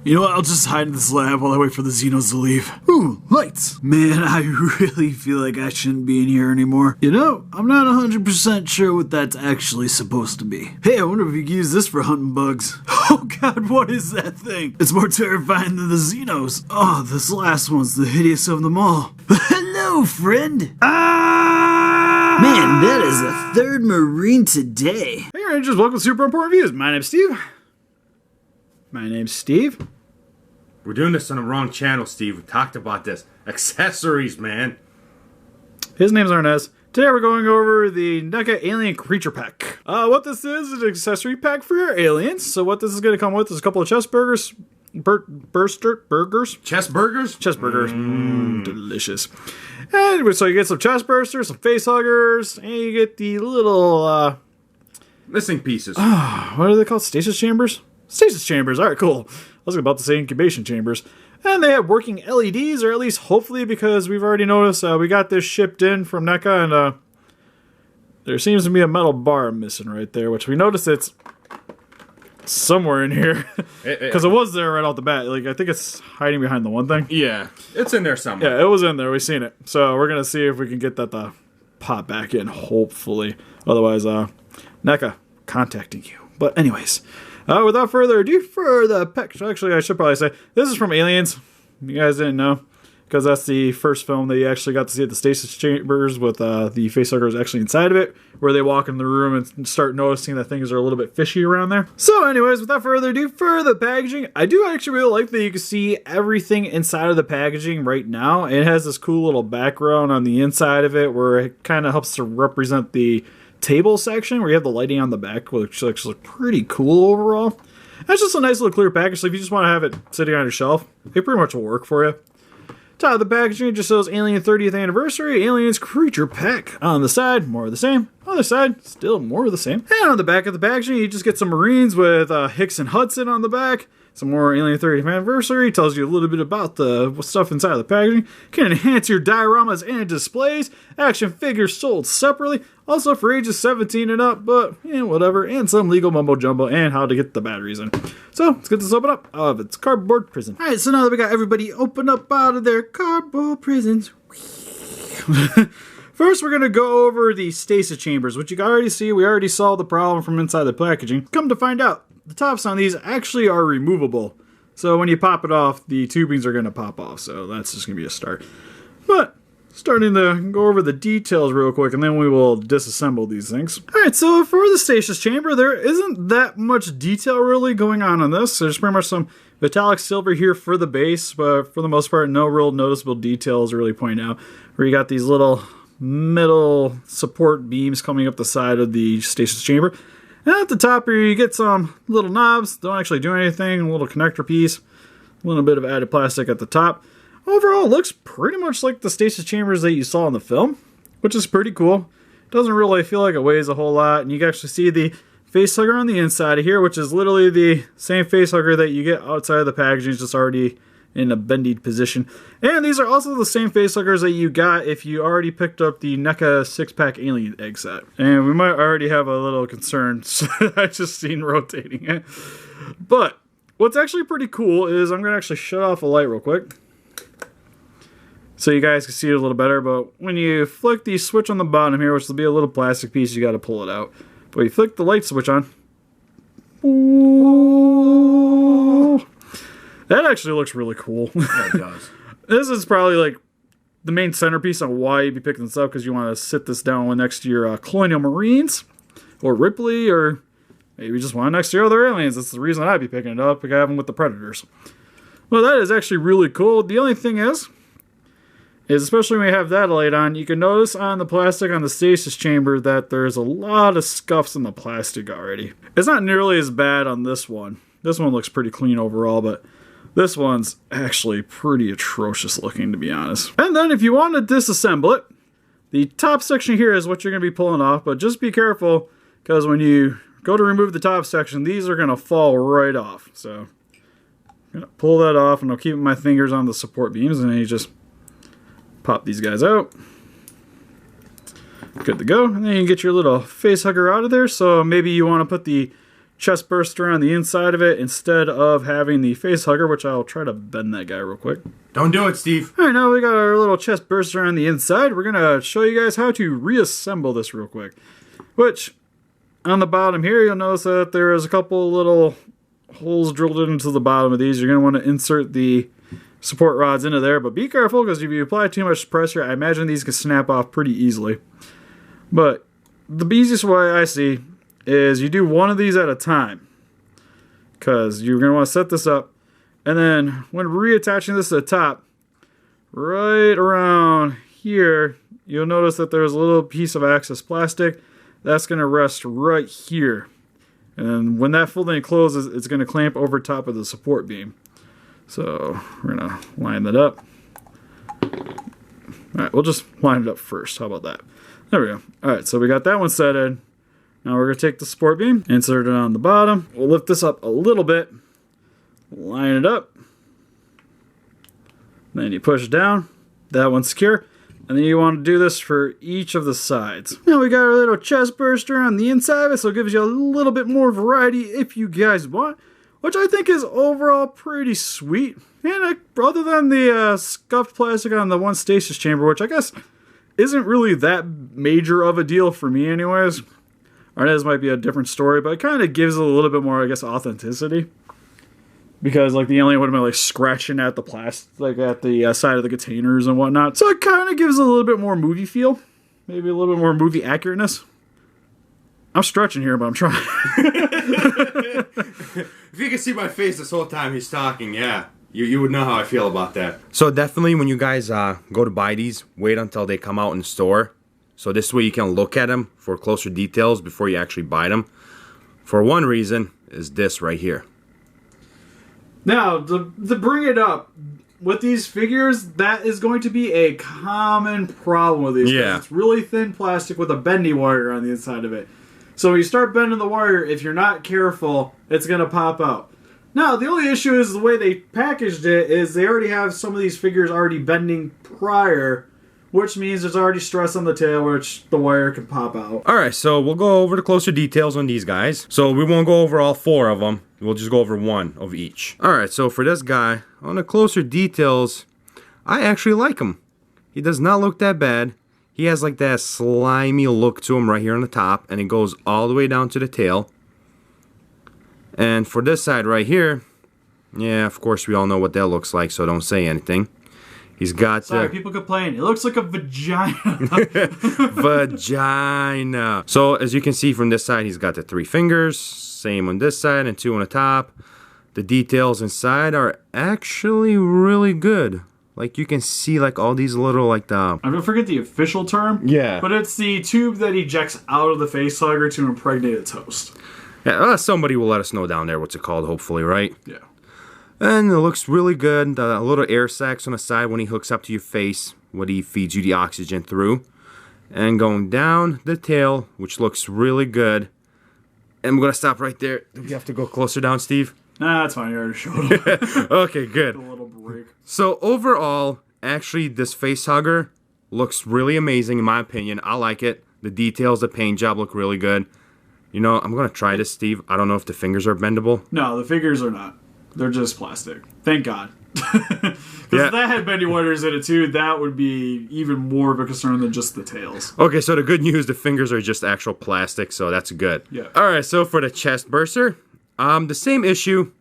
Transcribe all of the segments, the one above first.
You know what, I'll just hide in this lab while I wait for the Xenos to leave. Ooh, lights! Man, I really feel like I shouldn't be in here anymore. You know, I'm not 100% sure what that's actually supposed to be. Hey, I wonder if you can use this for hunting bugs. Oh god, what is that thing? It's more terrifying than the Xenos. Oh, this last one's the hideous of them all. Hello, friend! Ah! Man, that is the third Marine today. Hey Rangers, welcome to Super Important Views. My name's Steve. We're doing this on the wrong channel, Steve. We talked about this. Accessories, man. His name's Arnes. Today we're going over the NECA Alien Creature Pack. What this is an accessory pack for your aliens. So what this is going to come with is a couple of chestbursters. Chestburgers? Chestburgers. Delicious. And so you get some chestbursters, some facehuggers, and you get the little, missing pieces. what are they called? Stasis Chambers? Stasis Chambers. Alright, cool. I was about to say incubation chambers. And they have working LEDs, or at least hopefully, because we've already noticed we got this shipped in from NECA, and there seems to be a metal bar missing right there, which we noticed it's somewhere in here. Because it was there right off the bat. Like, I think it's hiding behind the one thing. Yeah, it's in there somewhere. Yeah, it was in there. We've seen it. So we're going to see if we can get that to pop back in, hopefully. Otherwise, NECA contacting you. But anyways, without further ado, for the pack. Actually, I should probably say, this is from Aliens. You guys didn't know. Because that's the first film that you actually got to see at the Stasis Chambers with the facehuggers actually inside of it, where they walk in the room and start noticing that things are a little bit fishy around there. So anyways, without further ado, for the packaging, I do actually really like that you can see everything inside of the packaging right now. It has this cool little background on the inside of it where it kind of helps to represent the table section where you have the lighting on the back, which looks pretty cool overall. That's just a nice little clear package, so if you just want to have it sitting on your shelf, it pretty much will work for you. Top of the packaging just says Alien 30th Anniversary Aliens Creature Pack. On the side, more of the same. On the side, still more of the same. And on the back of the packaging, you just get some Marines with Hicks and Hudson on the back. Some more Alien 30th Anniversary. Tells you a little bit about the stuff inside of the packaging. Can enhance your dioramas and displays. Action figures sold separately. Also for ages 17 and up, but whatever. And some legal mumbo jumbo and how to get the batteries in. So let's get this open up of its cardboard prison. Alright, so now that we got everybody open up out of their cardboard prisons. First, we're going to go over the Stasis Chambers, which you can already see. We already saw the problem from inside the packaging. Come to find out, the tops on these actually are removable. So when you pop it off, the tubings are going to pop off. So that's just going to be a start. But starting to go over the details real quick, and then we will disassemble these things. Alright, so for the Stasis Chamber, there isn't that much detail really going on this. There's pretty much some metallic silver here for the base, but for the most part, no real noticeable details really point out. Where you got these little metal support beams coming up the side of the Stasis Chamber. And at the top here, you get some little knobs. Don't actually do anything. A little connector piece. A little bit of added plastic at the top. Overall, it looks pretty much like the Stasis Chambers that you saw in the film, which is pretty cool. Doesn't really feel like it weighs a whole lot. And you can actually see the facehugger on the inside of here, which is literally the same facehugger that you get outside of the packaging. It's just already in a bendied position. And these are also the same facehuggers that you got if you already picked up the NECA 6-pack alien egg set. And we might already have a little concern. I just seen rotating it. But what's actually pretty cool is I'm going to actually shut off a light real quick so you guys can see it a little better. But when you flick the switch on the bottom here, which will be a little plastic piece, you got to pull it out. But you flick the light switch on. Ooh, that actually looks really cool. Yeah, it does. This is probably like the main centerpiece on why you'd be picking this up, because you want to sit this down next to your Colonial Marines or Ripley, or maybe just one next to your other aliens. That's the reason I'd be picking it up, because I have them with the Predators. Well, that is actually really cool. The only thing is especially when you have that light on, you can notice on the plastic on the Stasis Chamber that there's a lot of scuffs in the plastic already. It's not nearly as bad on this one. This one looks pretty clean overall, but this one's actually pretty atrocious looking, to be honest. And then if you want to disassemble it, the top section here is what you're going to be pulling off, but just be careful, because when you go to remove the top section, these are going to fall right off. So I'm going to pull that off, and I'll keep my fingers on the support beams, and then you just pop these guys out. Good to go. And then you get your little face hugger out of there. So maybe you want to put the chestburster on the inside of it instead of having the facehugger, which I'll try to bend that guy real quick. Don't do it, Steve. All right, now we got our little chestburster on the inside. We're going to show you guys how to reassemble this real quick. Which, on the bottom here, you'll notice that there is a couple little holes drilled into the bottom of these. You're going to want to insert the support rods into there, but be careful because if you apply too much pressure, I imagine these can snap off pretty easily. But the easiest way I see is you do one of these at a time, because you're going to want to set this up, and then when reattaching this to the top, right around here, you'll notice that there's a little piece of access plastic that's going to rest right here, and then when that fully closes, it's going to clamp over top of the support beam. So we're going to line that up. Alright, we'll just line it up first. How about that? There we go. Alright, so we got that one set in. Now we're going to take the support beam, insert it on the bottom. We'll lift this up a little bit, line it up. Then you push it down. That one's secure. And then you want to do this for each of the sides. Now we got our little chest burster on the inside of it, so it gives you a little bit more variety if you guys want, which I think is overall pretty sweet. And other than the scuffed plastic on the one stasis chamber, which I guess isn't really that major of a deal for me anyways. Arnes might be a different story, but it kind of gives it a little bit more, I guess, authenticity. Because, like, the alien would have been, like, scratching at the plastic, like, at the side of the containers and whatnot. So it kind of gives it a little bit more movie feel. Maybe a little bit more movie accurateness. I'm stretching here, but I'm trying. If you can see my face this whole time he's talking, yeah. You would know how I feel about that. So definitely when you guys go to buy these, wait until they come out in store. So this way you can look at them for closer details before you actually buy them. For one reason is this right here. Now, to bring it up, with these figures, that is going to be a common problem with these. Yeah. It's really thin plastic with a bendy wire on the inside of it. So when you start bending the wire, if you're not careful, it's going to pop out. Now, the only issue is the way they packaged it is they already have some of these figures already bending prior, which means there's already stress on the tail, which the wire can pop out. Alright, so we'll go over the closer details on these guys. So we won't go over all four of them. We'll just go over one of each. Alright, so for this guy, on the closer details, I actually like him. He does not look that bad. He has like that slimy look to him right here on the top, and it goes all the way down to the tail. And for this side right here, yeah, of course we all know what that looks like, so don't say anything. He's got... Sorry, people complain. It looks like a vagina. Vagina. So, as you can see from this side, he's got the 3 fingers. Same on this side and 2 on the top. The details inside are actually really good. Like, you can see, like, all these little, like, the... I don't forget the official term. Yeah. But it's the tube that ejects out of the facehugger to impregnate its host. Yeah, somebody will let us know down there what's it called, hopefully, right? Yeah. And it looks really good. The little air sacs on the side when he hooks up to your face, what he feeds you the oxygen through. And going down the tail, which looks really good. And we're going to stop right there. Do we have to go closer down, Steve? Nah, that's fine. You already showed it. Okay, good. A little break. So overall, actually, this facehugger looks really amazing in my opinion. I like it. The details, the paint job look really good. You know, I'm going to try this, Steve. I don't know if the fingers are bendable. No, the fingers are not. They're just plastic. Thank God. Because if that had bendy wires in it too, that would be even more of a concern than just the tails. Okay, so the good news, the fingers are just actual plastic, so that's good. Yeah. Alright, so for the chest burster, the same issue,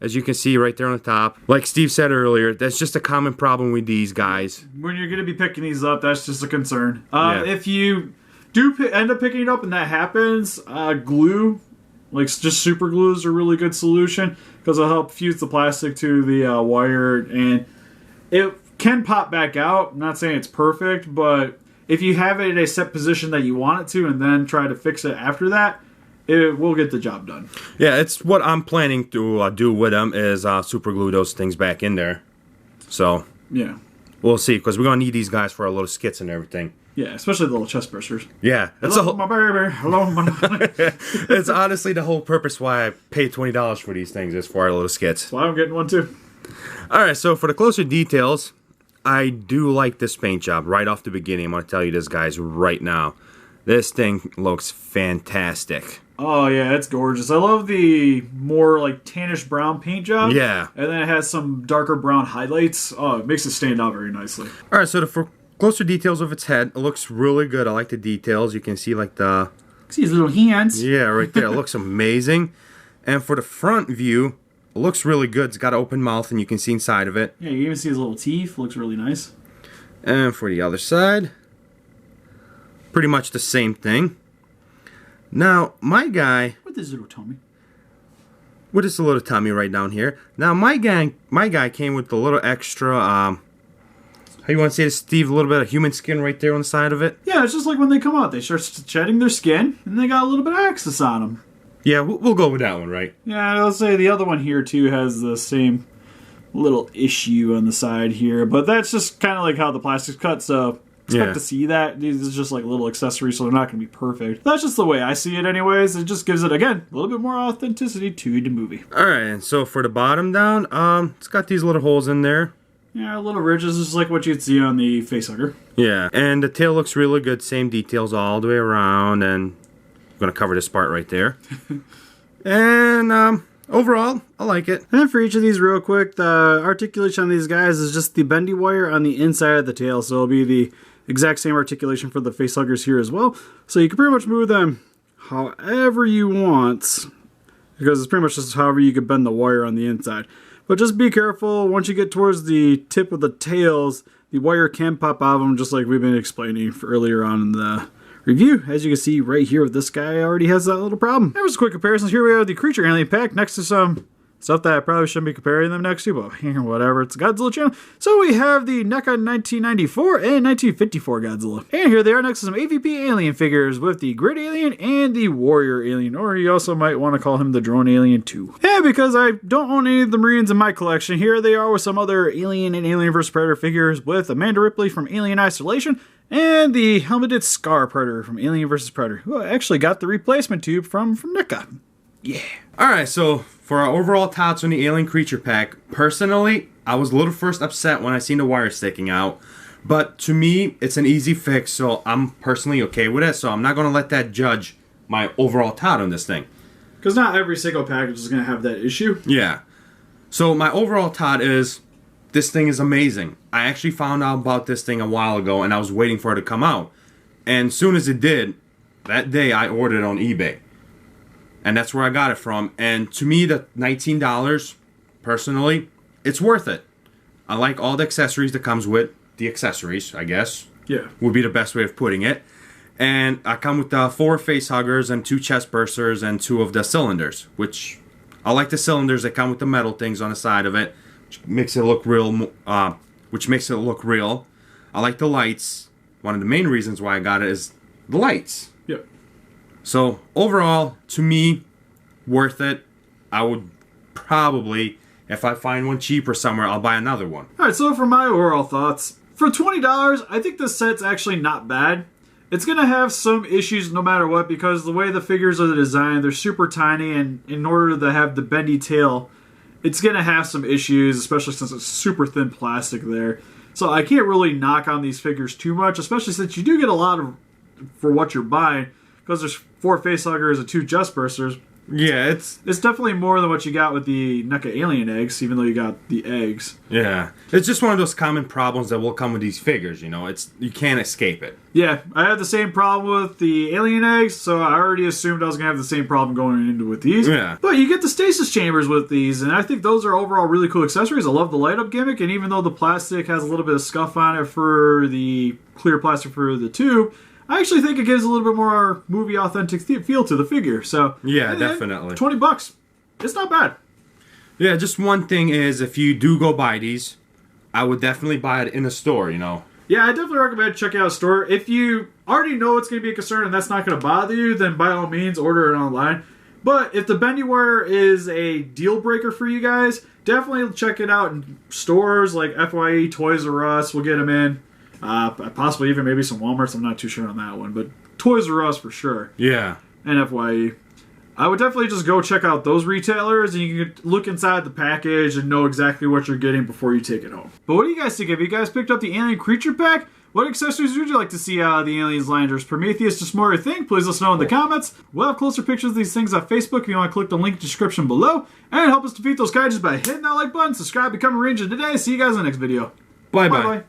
as you can see right there on the top. Like Steve said earlier, that's just a common problem with these guys. When you're going to be picking these up, that's just a concern. Yeah. If you do end up picking it up and that happens, glue, like just super glue is a really good solution because it'll help fuse the plastic to the wire, and it can pop back out. I'm not saying it's perfect, but if you have it in a set position that you want it to and then try to fix it after that, it will get the job done. Yeah, it's what I'm planning to do with them is super glue those things back in there. So, yeah. We'll see, because we're going to need these guys for our little skits and everything. Yeah, especially the little chest bursters. Yeah. That's Hello, my baby. Hello, my... It's honestly the whole purpose why I paid $20 for these things is for our little skits. That's why I'm getting one too. Alright, so for the closer details, I do like this paint job right off the beginning. I'm going to tell you this, guys, right now. This thing looks fantastic. Oh yeah, it's gorgeous. I love the more like tannish brown paint job. Yeah. And then it has some darker brown highlights. Oh, it makes it stand out very nicely. All right, so for closer details of its head, it looks really good. I like the details. You can see like the... See his little hands. Yeah, right there. It looks amazing. And for the front view, it looks really good. It's got an open mouth and you can see inside of it. Yeah, you even see his little teeth. Looks really nice. And for the other side, pretty much the same thing. Now, my guy... With his little tummy. With his little tummy right down here. Now, my guy came with the little extra... how you want to say this, Steve? A little bit of human skin right there on the side of it? Yeah, it's just like when they come out. They start shedding their skin, and they got a little bit of access on them. Yeah, we'll go with that one, right? Yeah, I'll say the other one here, too, has the same little issue on the side here. But that's just kind of like how the plastic's cut, so... Expect to see that. These are just like little accessories, so they're not going to be perfect. That's just the way I see it anyways. It just gives it, again, a little bit more authenticity to the movie. Alright, and so for the bottom down, it's got these little holes in there. Yeah, little ridges, just like what you'd see on the Facehugger. Yeah, and the tail looks really good. Same details all the way around, and I'm going to cover this part right there. And, overall, I like it. And for each of these real quick, the articulation on these guys is just the bendy wire on the inside of the tail, so it'll be the exact same articulation for the facehuggers here as well. So you can pretty much move them however you want, because it's pretty much just however you could bend the wire on the inside. But just be careful, once you get towards the tip of the tails, the wire can pop out of them, just like we've been explaining earlier on in the review. As you can see right here, this guy already has that little problem. There was a quick comparison. Here we have the Creature Alien Pack next to some stuff that I probably shouldn't be comparing them next to, but whatever, it's a Godzilla channel. So we have the NECA 1994 and 1954 Godzilla. And here they are next to some AVP alien figures with the Grid Alien and the Warrior Alien, or you also might want to call him the Drone Alien too. Yeah, because I don't own any of the Marines in my collection, here they are with some other Alien and Alien vs. Predator figures with Amanda Ripley from Alien Isolation and the helmeted Scar Predator from Alien vs. Predator, who actually got the replacement tube from NECA. Yeah. Alright, so for our overall thoughts on the Alien Creature Pack, personally, I was a little first upset when I seen the wire sticking out. But to me, it's an easy fix, so I'm personally okay with it. So I'm not going to let that judge my overall thought on this thing. Because not every single package is going to have that issue. Yeah. So my overall thought is, this thing is amazing. I actually found out about this thing a while ago, and I was waiting for it to come out. And as soon as it did, that day I ordered it on eBay. And that's where I got it from. And to me, the $19, personally, it's worth it. I like all the accessories that comes with the accessories, I guess. Yeah. Would be the best way of putting it. And I come with 4 facehuggers and 2 chestbursters and 2 of the cylinders. Which, I like the cylinders that come with the metal things on the side of it. Which makes it look real. I like the lights. One of the main reasons why I got it is the lights. Yep. So, overall, to me, worth it. I would probably, if I find one cheaper somewhere, I'll buy another one. Alright, so for my overall thoughts, for $20, I think this set's actually not bad. It's going to have some issues no matter what, because the way the figures are designed, they're super tiny, and in order to have the bendy tail, it's going to have some issues, especially since it's super thin plastic there. So I can't really knock on these figures too much, especially since you do get a lot of for what you're buying, because there's 4 facehuggers and 2 chestbursters. Yeah, it's definitely more than what you got with the NECA Alien eggs, even though you got the eggs. Yeah, it's just one of those common problems that will come with these figures, you know. You can't escape it. Yeah, I had the same problem with the Alien eggs, so I already assumed I was going to have the same problem going into with these. Yeah. But you get the Stasis Chambers with these, and I think those are overall really cool accessories. I love the light-up gimmick, and even though the plastic has a little bit of scuff on it for the clear plastic for the tube, I actually think it gives a little bit more movie authentic feel to the figure. So yeah, definitely. $20. It's not bad. Yeah, just one thing is, if you do go buy these, I would definitely buy it in a store, you know. Yeah, I definitely recommend checking out a store. If you already know it's going to be a concern and that's not going to bother you, then by all means, order it online. But if the bendy wire is a deal breaker for you guys, definitely check it out in stores like FYE, Toys R Us. We'll get them in. Possibly even maybe some Walmarts. I'm not too sure on that one, but Toys R Us for sure. Yeah. And FYE. I would definitely just go check out those retailers, and you can look inside the package and know exactly what you're getting before you take it home. But what do you guys think? Have you guys picked up the Alien Creature Pack? What accessories would you like to see out of the Aliens Landers? Prometheus just more your thing? Please let us know in the comments. We'll have closer pictures of these things on Facebook if you want to click the link in the description below. And help us defeat those kaijus by hitting that like button, subscribe, become a ranger today. See you guys in the next video. Bye-bye. Bye-bye.